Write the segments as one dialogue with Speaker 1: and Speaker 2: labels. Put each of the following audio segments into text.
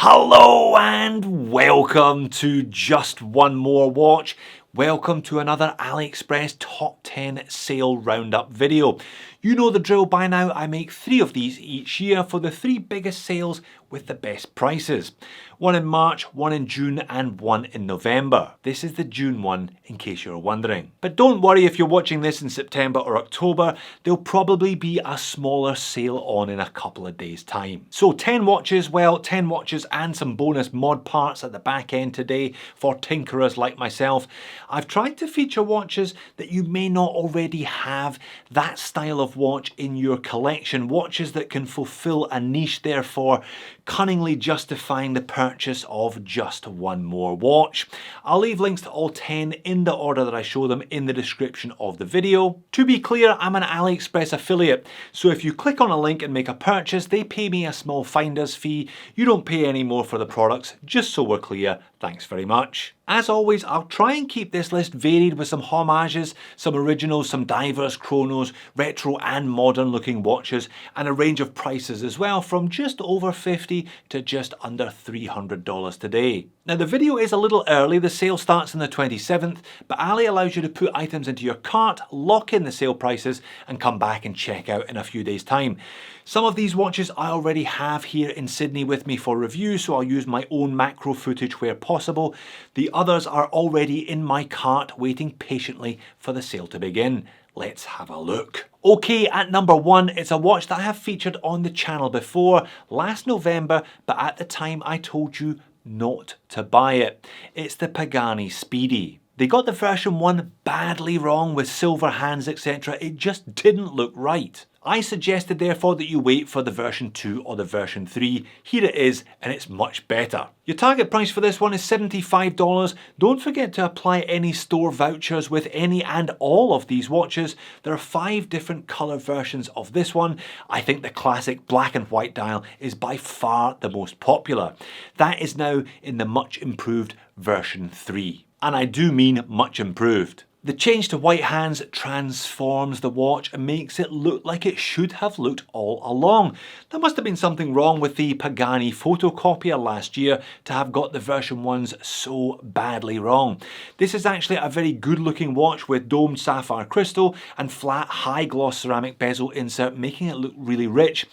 Speaker 1: Hello and welcome to Just One More Watch. Welcome to another AliExpress Top 10 Sale Roundup video. You know the drill by now, I make 3 of these each year for the 3 biggest sales with the best prices. One in March, one in June and one in November. This is the June one in case you're wondering. But don't worry if you're watching this in September or October, there'll probably be a smaller sale on in a couple of days time. So 10 watches, well 10 watches and some bonus mod parts at the back end today for tinkerers like myself. I've tried to feature watches that you may not already have that style of watch in your collection, watches that can fulfill a niche, therefore cunningly justifying the purchase of just one more watch. I'll leave links to all 10 in the order that I show them in the description of the video. To be clear, I'm an AliExpress affiliate, so if you click on a link and make a purchase, they pay me a small finder's fee. You don't pay any more for the products, just so we're clear. Thanks very much. As always, I'll try and keep this list varied with some homages, some originals, some diverse chronos, retro and modern looking watches, and a range of prices as well, from just over $50 to just under $300 today. Now the video is a little early, the sale starts on the 27th, but Ali allows you to put items into your cart, lock in the sale prices, and come back and check out in a few days' time. Some of these watches I already have here in Sydney with me for review, so I'll use my own macro footage where possible. The others are already in my cart waiting patiently for the sale to begin. Let's have a look. Okay, at number 1, it's a watch that I have featured on the channel before last November, but at the time I told you not to buy it. It's the Pagani Speedy. They got the version 1 badly wrong with silver hands, etc. It just didn't look right. I suggested therefore that you wait for the version 2 or the version 3. Here it is, and it's much better. Your target price for this one is $75. Don't forget to apply any store vouchers with any and all of these watches. There are 5 different colour versions of this one. I think the classic black and white dial is by far the most popular. That is now in the much improved version 3. And I do mean much improved. The change to white hands transforms the watch and makes it look like it should have looked all along. There must have been something wrong with the Pagani photocopier last year to have got the version 1s so badly wrong. This is actually a very good looking watch with domed sapphire crystal and flat high gloss ceramic bezel insert, making it look really rich.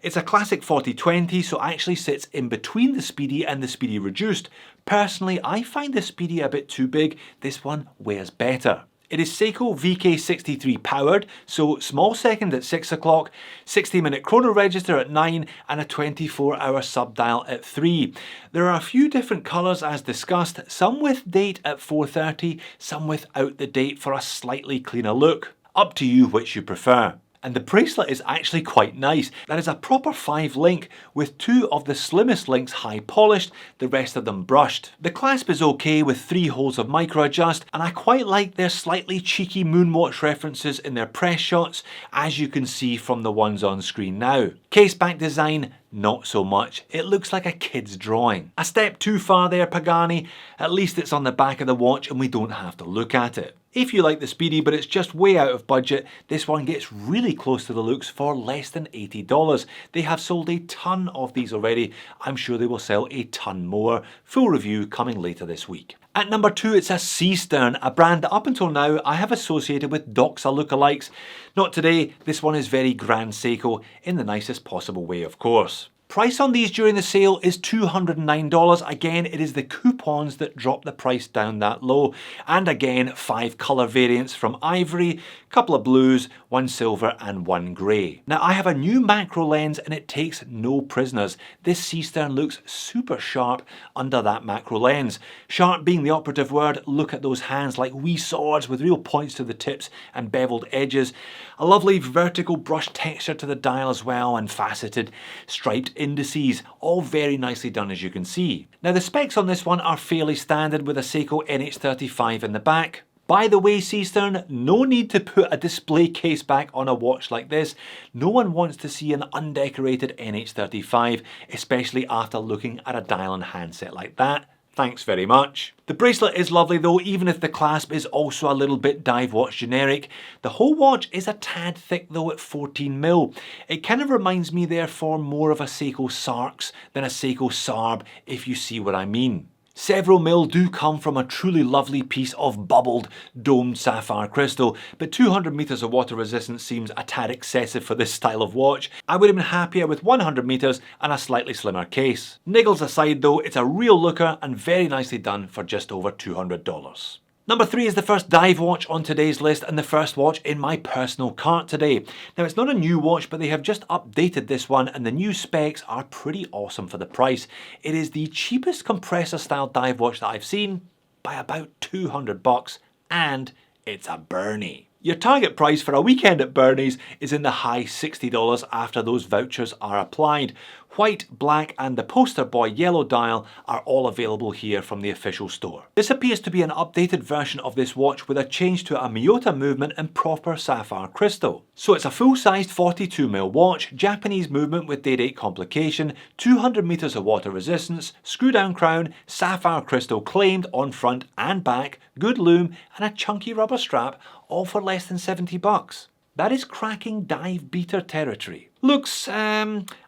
Speaker 1: It's a classic 40-20, so actually sits in between the Speedy and the Speedy Reduced. Personally, I find the Speedy a bit too big. This one wears better. It is Seiko VK63 powered, so small second at 6 o'clock, 60-minute chrono register at 9 and a 24-hour sub-dial at 3. There are a few different colours as discussed, some with date at 4:30, some without the date for a slightly cleaner look. Up to you which you prefer. And the bracelet is actually quite nice. That is a proper 5 link with 2 of the slimmest links high polished, the rest of them brushed. The clasp is okay with 3 holes of micro adjust, and I quite like their slightly cheeky moonwatch references in their press shots, as you can see from the ones on screen now. Case back design, not so much. It looks like a kid's drawing. A step too far there, Pagani. At least it's on the back of the watch and we don't have to look at it. If you like the Speedy but it's just way out of budget, this one gets really close to the looks for less than $80. They have sold a ton of these already. I'm sure they will sell a ton more. Full review coming later this week. At number 2, it's a Seestern, a brand that up until now I have associated with Doxa lookalikes. Not today, this one is very Grand Seiko in the nicest possible way, of course. Price on these during the sale is $209. Again, it is the coupons that drop the price down that low. And again, 5 colour variants from ivory, couple of blues, 1 silver and 1 grey. Now I have a new macro lens and it takes no prisoners. This Seestern looks super sharp under that macro lens. Sharp being the operative word. Look at those hands like wee swords with real points to the tips and beveled edges. A lovely vertical brush texture to the dial as well, and faceted striped indices, all very nicely done as you can see. Now the specs on this one are fairly standard with a Seiko NH35 in the back. By the way, Seestern, no need to put a display case back on a watch like this. No one wants to see an undecorated NH35, especially after looking at a dial and handset like that. Thanks very much. The bracelet is lovely though, even if the clasp is also a little bit dive watch generic. The whole watch is a tad thick though at 14mm. It kind of reminds me therefore more of a Seiko Sarx than a Seiko Sarb, if you see what I mean. Several mil do come from a truly lovely piece of bubbled domed sapphire crystal, but 200 meters of water resistance seems a tad excessive for this style of watch. I would have been happier with 100 meters and a slightly slimmer case. Niggles aside though, it's a real looker and very nicely done for just over $200. Number 3 is the first dive watch on today's list and the first watch in my personal cart today. Now it's not a new watch, but they have just updated this one and the new specs are pretty awesome for the price. It is the cheapest compressor style dive watch that I've seen by about $200 and it's a Berny. Your target price for a weekend at Bernie's is in the high $60 after those vouchers are applied. White, black and the poster boy yellow dial are all available here from the official store. This appears to be an updated version of this watch with a change to a Miyota movement and proper sapphire crystal. So it's a full-sized 42mm watch, Japanese movement with day-date complication, 200 meters of water resistance, screw-down crown, sapphire crystal claimed on front and back, good loom and a chunky rubber strap, all for less than $70. That is cracking dive beater territory. Looks,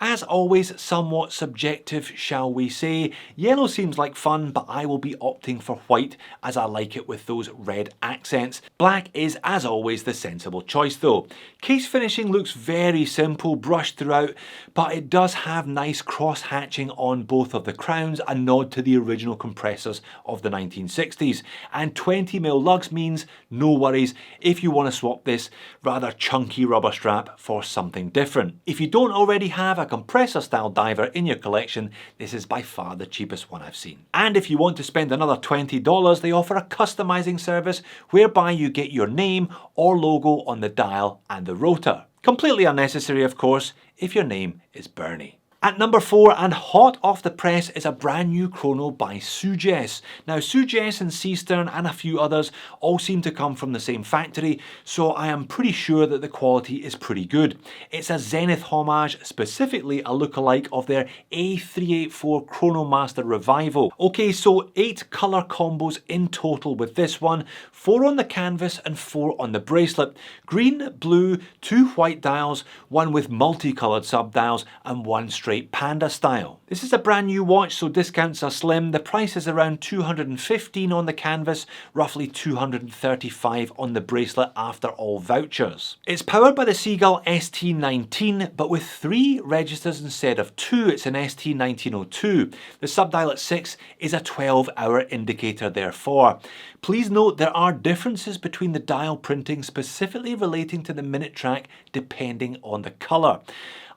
Speaker 1: as always, somewhat subjective, shall we say. Yellow seems like fun, but I will be opting for white as I like it with those red accents. Black is, as always, the sensible choice though. Case finishing looks very simple, brushed throughout, but it does have nice cross hatching on both of the crowns, a nod to the original compressors of the 1960s. And 20mm lugs means no worries if you want to swap this rather chunky rubber strap for something different. If you don't already have a compressor style diver in your collection, this is by far the cheapest one I've seen. And if you want to spend another $20, they offer a customizing service whereby you get your name or logo on the dial and the rotor. Completely unnecessary of course, if your name is Bernie. At number 4 and hot off the press is a brand new chrono by Sugess. Now Sugess and Seestern and a few others all seem to come from the same factory, so I am pretty sure that the quality is pretty good. It's a Zenith homage, specifically a lookalike of their A384 Chronomaster Revival. Okay, so 8 colour combos in total with this one, 4 on the canvas and 4 on the bracelet. Green, blue, 2 white dials, 1 with multicoloured sub-dials and 1 straight panda style. This is a brand new watch, so discounts are slim. The price is around $215 on the canvas, roughly $235 on the bracelet after all vouchers. It's powered by the Seagull ST19, but with 3 registers instead of 2. It's an ST1902. The subdial at 6 is a 12-hour indicator therefore. Please note there are differences between the dial printing, specifically relating to the minute track depending on the colour.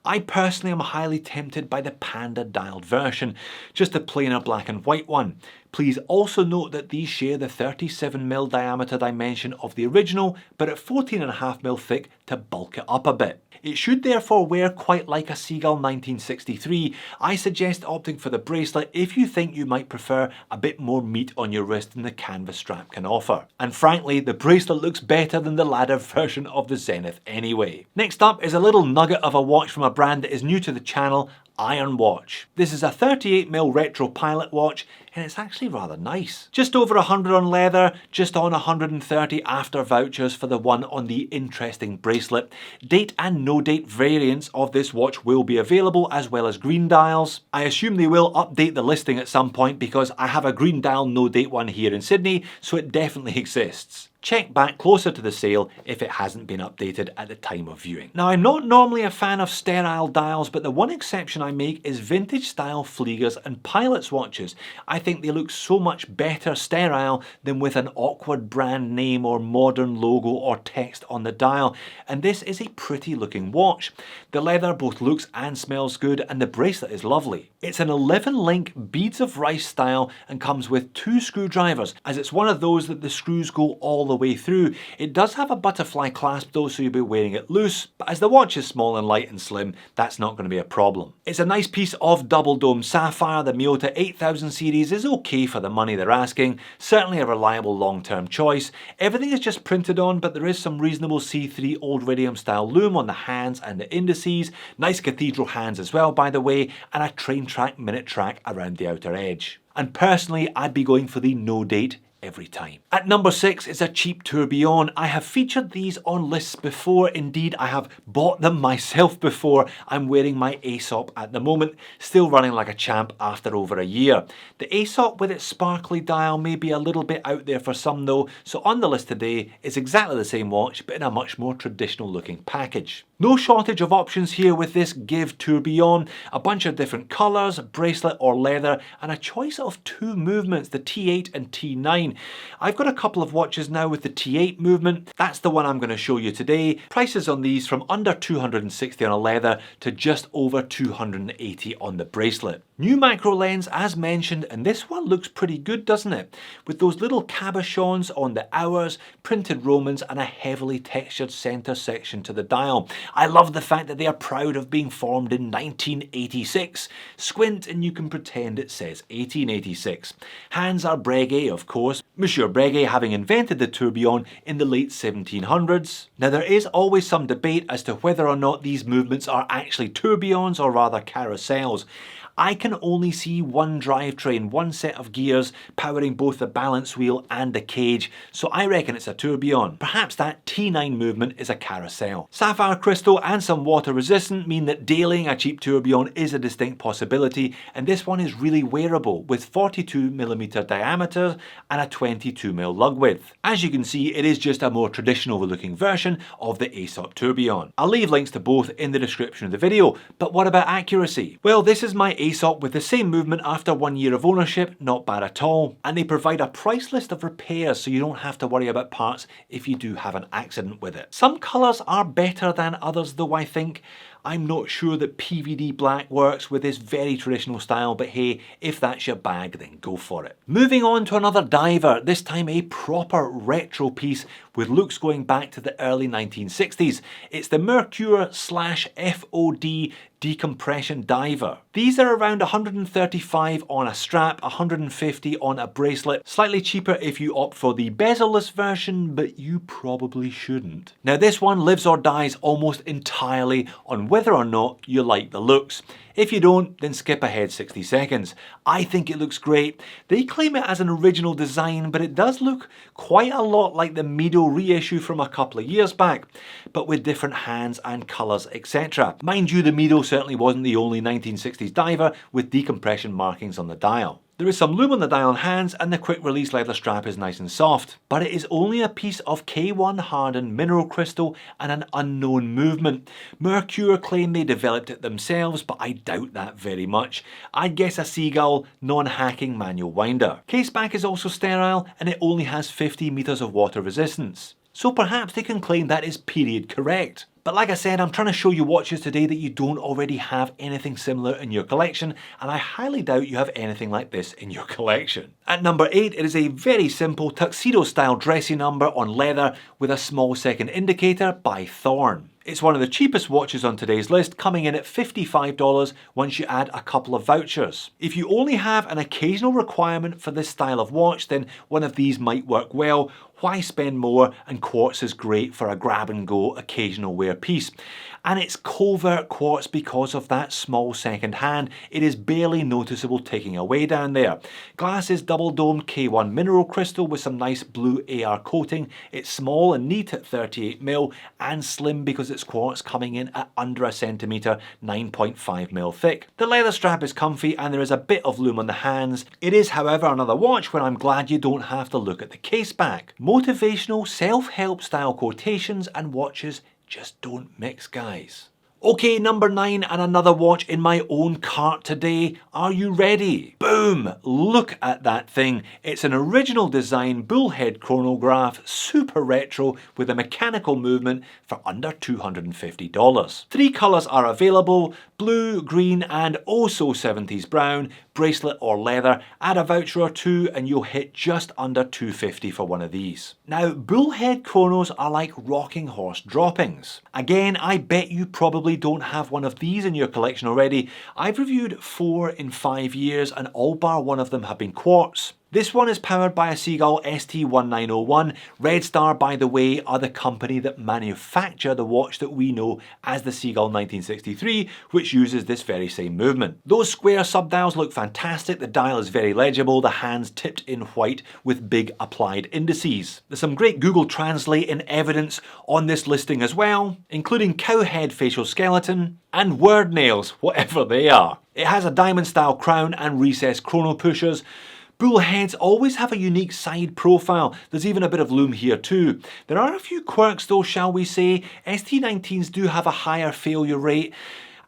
Speaker 1: I personally am highly tempted by the panda dialed version, just a plainer black and white one. Please also note that these share the 37mm diameter dimension of the original, but at 14.5mm thick to bulk it up a bit. It should therefore wear quite like a Seagull 1963. I suggest opting for the bracelet if you think you might prefer a bit more meat on your wrist than the canvas strap can offer. And frankly, the bracelet looks better than the ladder version of the Zenith anyway. Next up is a little nugget of a watch from a brand that is new to the channel, Ironwatch. This is a 38mm retro pilot watch and it's actually rather nice. Just over 100 on leather, just on 130 after vouchers for the one on the interesting bracelet. Date and no date variants of this watch will be available, as well as green dials. I assume they will update the listing at some point because I have a green dial no date one here in Sydney, so it definitely exists. Check back closer to the sale if it hasn't been updated at the time of viewing. Now, I'm not normally a fan of sterile dials, but the one exception I make is vintage style Fliegers and Pilots watches. I think they look so much better sterile than with an awkward brand name or modern logo or text on the dial, and this is a pretty looking watch. The leather both looks and smells good, and the bracelet is lovely. It's an 11-link beads of rice style and comes with 2 screwdrivers, as it's one of those that the screws go all the way through. It does have a butterfly clasp though, so you'll be wearing it loose, but as the watch is small and light and slim, that's not going to be a problem. It's a nice piece of double dome sapphire. The Miyota 8000 series is okay for the money they're asking, certainly a reliable long-term choice. Everything is just printed on, but there is some reasonable C3 old radium style loom on the hands and the indices, nice cathedral hands as well by the way, and a train track minute track around the outer edge. And personally, I'd be going for the no date every time. At number 6 is a cheap tourbillon. I have featured these on lists before. Indeed, I have bought them myself before. I'm wearing my Aesop at the moment, still running like a champ after over a year. The Aesop with its sparkly dial may be a little bit out there for some though, so on the list today is exactly the same watch but in a much more traditional looking package. No shortage of options here with this GIV Tourbillon, a bunch of different colours, bracelet or leather, and a choice of two movements, the T8 and T9. I've got a couple of watches now with the T8 movement. That's the one I'm going to show you today. Prices on these from under 260 on a leather to just over 280 on the bracelet. New macro lens as mentioned, and this one looks pretty good, doesn't it? With those little cabochons on the hours, printed Romans and a heavily textured centre section to the dial. I love the fact that they are proud of being formed in 1986. Squint and you can pretend it says 1886. Hands are Breguet, of course. Monsieur Breguet having invented the tourbillon in the late 1700s. Now there is always some debate as to whether or not these movements are actually tourbillons or rather carousels. I can only see one drivetrain, one set of gears powering both the balance wheel and the cage, so I reckon it's a tourbillon. Perhaps that T9 movement is a carousel. Sapphire crystal and some water resistant mean that dailying a cheap tourbillon is a distinct possibility, and this one is really wearable with 42mm diameter and a 22mm lug width. As you can see, it is just a more traditional looking version of the Aesop Tourbillon. I'll leave links to both in the description of the video, but what about accuracy? Well, this is my Aesop with the same movement after 1 year of ownership, not bad at all. And they provide a price list of repairs so you don't have to worry about parts if you do have an accident with it. Some colours are better than others though, I think. I'm not sure that PVD black works with this very traditional style, but hey, if that's your bag, then go for it. Moving on to another diver, this time a proper retro piece with looks going back to the early 1960s. It's the Merkur/FOD Decompression diver. These are around 135 on a strap, 150 on a bracelet. Slightly cheaper if you opt for the bezel-less version, but you probably shouldn't. Now this one lives or dies almost entirely on whether or not you like the looks. If you don't, then skip ahead 60 seconds. I think it looks great. They claim it as an original design, but it does look quite a lot like the Mido reissue from a couple of years back, but with different hands and colours, etc. Mind you, the Mido certainly wasn't the only 1960s diver with decompression markings on the dial. There is some loom on the dial and hands, and the quick release leather strap is nice and soft. But it is only a piece of K1 hardened mineral crystal and an unknown movement. Merkur claim they developed it themselves, but I doubt that very much. I'd guess a Seagull non-hacking manual winder. Case back is also sterile, and it only has 50 meters of water resistance. So perhaps they can claim that is period correct. But like I said, I'm trying to show you watches today that you don't already have anything similar in your collection, and I highly doubt you have anything like this in your collection. At number 8, it is a very simple tuxedo style dressy number on leather with a small second indicator by Thorn. It's one of the cheapest watches on today's list, coming in at $55 once you add a couple of vouchers. If you only have an occasional requirement for this style of watch, then one of these might work well. Why spend more? And quartz is great for a grab and go occasional wear piece. And it's covert quartz because of that small second hand. It is barely noticeable ticking away down there. Glass is double domed K1 mineral crystal with some nice blue AR coating. It's small and neat at 38mm and slim because it's quartz, coming in at under a centimetre, 9.5mm thick. The leather strap is comfy and there is a bit of loom on the hands. It is, however, another watch where I'm glad you don't have to look at the case back. Motivational self-help style quotations and watches just don't mix, guys. Okay, number 9 and another watch in my own cart today. Are you ready? Boom! Look at that thing. It's an original design bullhead chronograph, super retro with a mechanical movement for under $250. 3 colours are available: blue, green and oh so 70s brown, bracelet or leather. Add a voucher or two and you'll hit just under $250 for one of these. Now, bullhead chronos are like rocking horse droppings. Again, I bet you probably don't have one of these in your collection already. I've reviewed 4 in 5 years and all bar one of them have been quartz. This one is powered by a Seagull ST1901. Redstar, by the way, are the company that manufacture the watch that we know as the Seagull 1963, which uses this very same movement. Those square subdials look fantastic, the dial is very legible, the hands tipped in white with big applied indices. There's some great Google Translate in evidence on this listing as well, including cowhead facial skeleton and word nails, whatever they are. It has a diamond style crown and recessed chrono pushers. Bullheads always have a unique side profile. There's even a bit of loom here too. There are a few quirks though, shall we say. ST19s do have a higher failure rate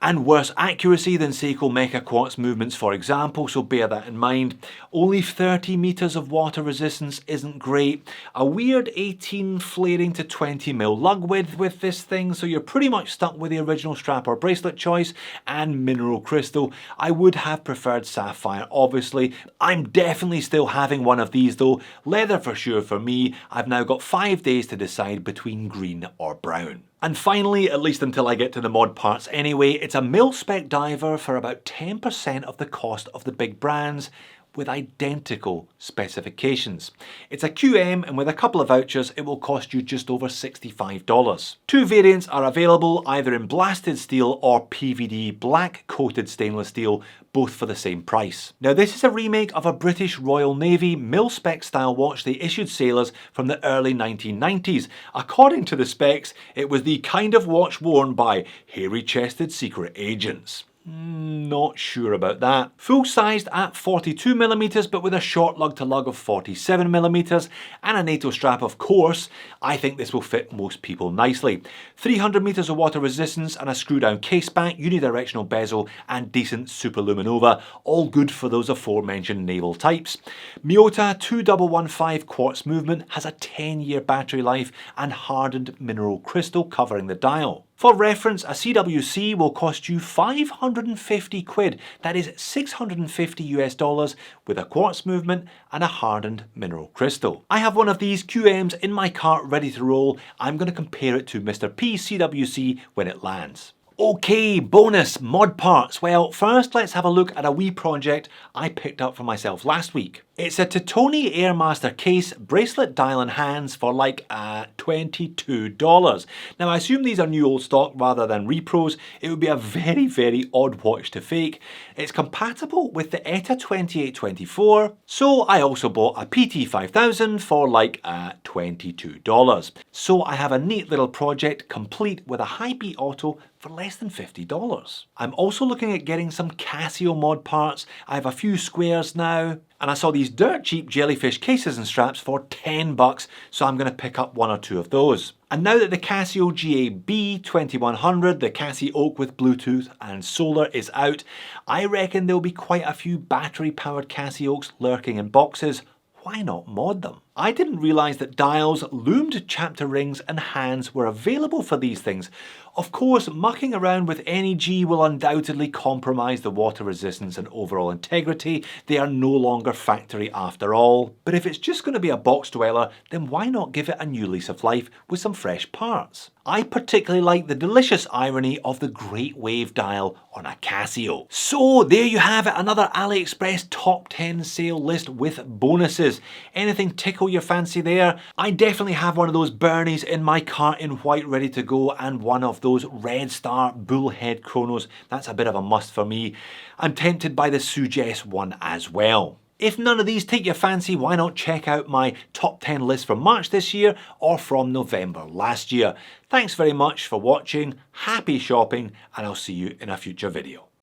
Speaker 1: and worse accuracy than Seiko Mecha Quartz movements, for example, so bear that in mind. Only 30 meters of water resistance isn't great. A weird 18 flaring to 20 mil lug width with this thing, so you're pretty much stuck with the original strap or bracelet choice, and mineral crystal. I would have preferred sapphire, obviously. I'm definitely still having one of these though. Leather for sure for me. I've now got 5 days to decide between green or brown. And finally, at least until I get to the mod parts anyway, it's a Milspec diver for about 10% of the cost of the big brands, with identical specifications. It's a QM, and with a couple of vouchers it will cost you just over $65. Two variants are available, either in blasted steel or PVD black coated stainless steel, both for the same price. Now this is a remake of a British Royal Navy Milspec style watch they issued sailors from the early 1990s. According to the specs, it was the kind of watch worn by hairy-chested secret agents. Not sure about that. Full sized at 42mm, but with a short lug to lug of 47mm and a NATO strap, of course. I think this will fit most people nicely. 300 meters of water resistance and a screw down case back, unidirectional bezel and decent superluminova, all good for those aforementioned naval types. Miyota 2115 quartz movement has a 10-year battery life and hardened mineral crystal covering the dial. For reference, a CWC will cost you 550 quid, that is 650 US dollars, with a quartz movement and a hardened mineral crystal. I have one of these QMs in my cart ready to roll. I'm going to compare it to Mr. P's CWC when it lands. Okay, bonus mod parts. Well, first let's have a look at a wee project I picked up for myself last week. It's a Titoni Airmaster case, bracelet, dial and hands for like $22. Now I assume these are new old stock rather than repros. It would be a very, very odd watch to fake. It's compatible with the ETA 2824, so I also bought a PT 5000 for like $22. So I have a neat little project complete with a high beat auto for less than $50. I'm also looking at getting some Casio mod parts. I have a few squares now, and I saw these dirt cheap Jellyfish cases and straps for $10, so I'm going to pick up one or two of those. And now that the Casio GIV2100, the Cassie Oak with Bluetooth and solar, is out, I reckon there'll be quite a few battery powered Casios lurking in boxes. Why not mod them? I didn't realise that dials, loomed chapter rings and hands were available for these things. Of course, mucking around with any G will undoubtedly compromise the water resistance and overall integrity. They are no longer factory after all. But if it's just going to be a box dweller, then why not give it a new lease of life with some fresh parts? I particularly like the delicious irony of the Great Wave dial on a Casio. So there you have it, another AliExpress top 10 sale list with bonuses. Anything tickle your fancy there? I definitely have one of those Bernies in my cart in white ready to go, and one of those Redstar Bullhead chronos. That's a bit of a must for me. I'm tempted by the Sugess one as well. If none of these take your fancy, why not check out my top 10 list from March this year or from November last year. Thanks very much for watching, happy shopping, and I'll see you in a future video.